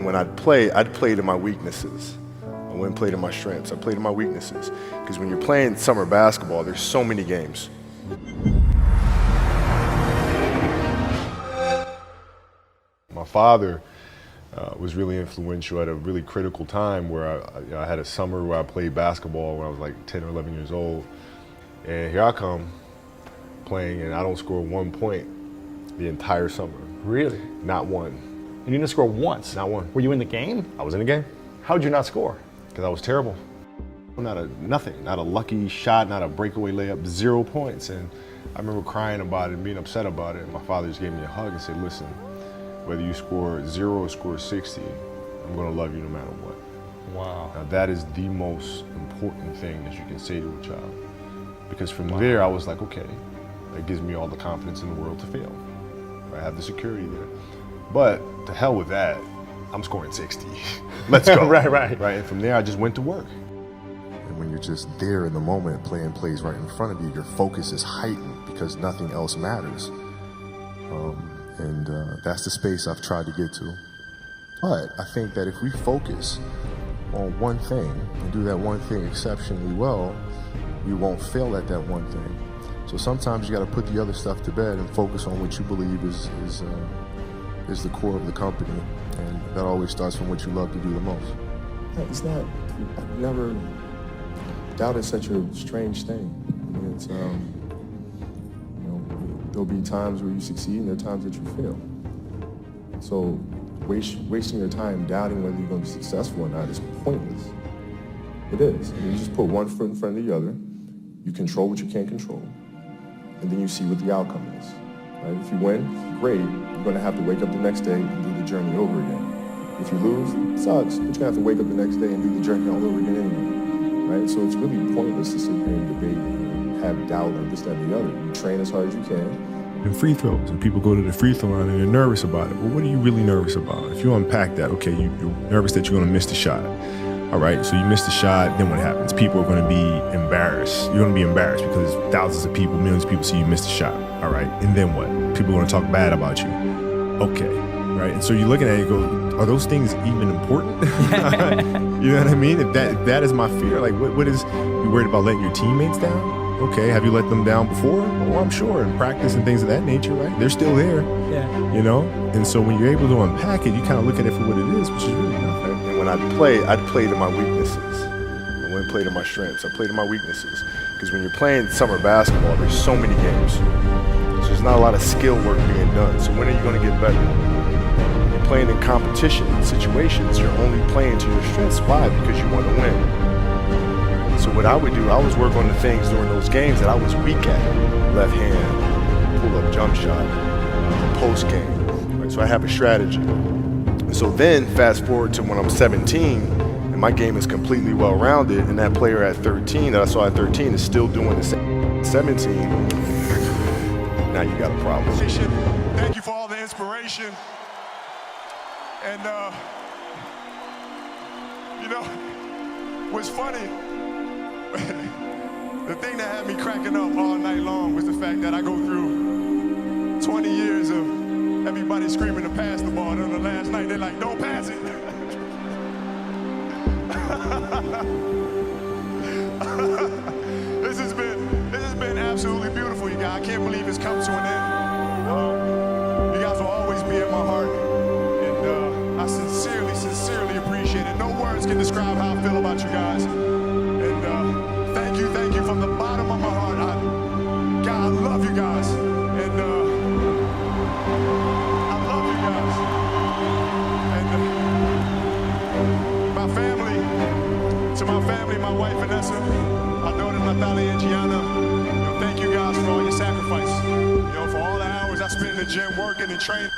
When I'd play to my weaknesses. I wouldn't play to my strengths. I played to my weaknesses. Because when you're playing summer basketball, there's so many games. My father was really influential at a really critical time where I had a summer where I played basketball when I was like 10 or 11 years old. And here I come playing and I don't score 1 point the entire summer. Really? Not one. You didn't score once? Not one. Were you in the game? I was in the game. How'd you not score? Because I was terrible. Nothing, not a lucky shot, not a breakaway layup, 0 points. And I remember crying about it and being upset about it. And my father just gave me a hug and said, listen, whether you score 0 or score 60, I'm gonna love you no matter what. Wow. Now that is the most important thing that you can say to a child. Because from there, I was like, okay, that gives me all the confidence in the world to fail. I have the security there. But to hell with that, I'm scoring 60. Let's go. Right. And from there, I just went to work. And when you're just there in the moment, playing plays right in front of you, your focus is heightened because nothing else matters. That's the space I've tried to get to. But I think that if we focus on one thing and do that one thing exceptionally well, we won't fail at that one thing. So sometimes you got to put the other stuff to bed and focus on what you believe is the core of the company, and that always starts from what you love to do the most. It's not, I've never doubted such a strange thing. I mean, it's, there'll be times where you succeed and there are times that you fail. So wasting your time doubting whether you're going to be successful or not is pointless. It is. I mean, you just put one foot in front of the other, you control what you can't control, and then you see what the outcome is. Right? If you win, great. You're going to have to wake up the next day and do the journey over again. If you lose, it sucks, but you're going to have to wake up the next day and do the journey all over again anyway. Right? So it's really pointless to sit here and debate and have doubt on this, that, and the other. You train as hard as you can. And free throws, and people go to the free throw line and they're nervous about it. Well, what are you really nervous about? If you unpack that, okay, you're nervous that you're going to miss the shot. All right, so you miss the shot, then what happens? People are going to be embarrassed. You're going to be embarrassed because thousands of people, millions of people see you miss the shot. All right, and then what? People are going to talk bad about you. Okay, right? And so you're looking at it and you go, are those things even important? You know what I mean? If that is my fear, like what is, you worried about letting your teammates down? Okay, have you let them down before? Oh, I'm sure, in practice and things of that nature, right? They're still there, you know? And so when you're able to unpack it, you kind of look at it for what it is, which is really nothing. And when I'd play to my weaknesses. I wouldn't play to my strengths. I play to my weaknesses. Because when you're playing summer basketball, there's so many games. So there's not a lot of skill work being done. So when are you going to get better? When you're playing in competition situations, you're only playing to your strengths. Why? Because you want to win. So what I would do, I always work on the things during those games that I was weak at. Left hand, pull-up jump shot, post game. Right? So I have a strategy. And so then fast forward to when I'm 17, and my game is completely well-rounded, and that player at 13 that I saw at 13 is still doing the same. 17, now you got a problem. Thank you for all the inspiration. And what's funny, the thing that had me cracking up all night long was the fact that I go through 20 years of everybody screaming to pass the ball, and on the last night they're like, don't pass it. This has been absolutely beautiful, you guys. I can't believe it's come to an end. You guys will always be in my heart, and I sincerely appreciate it. No words can describe how I feel about you guys. Thank you from the bottom of my heart. I love you guys. And I love you guys. And my family, my wife Vanessa, my daughters Natalia and Gianna, thank you guys for all your sacrifice. For all the hours I spent in the gym working and training.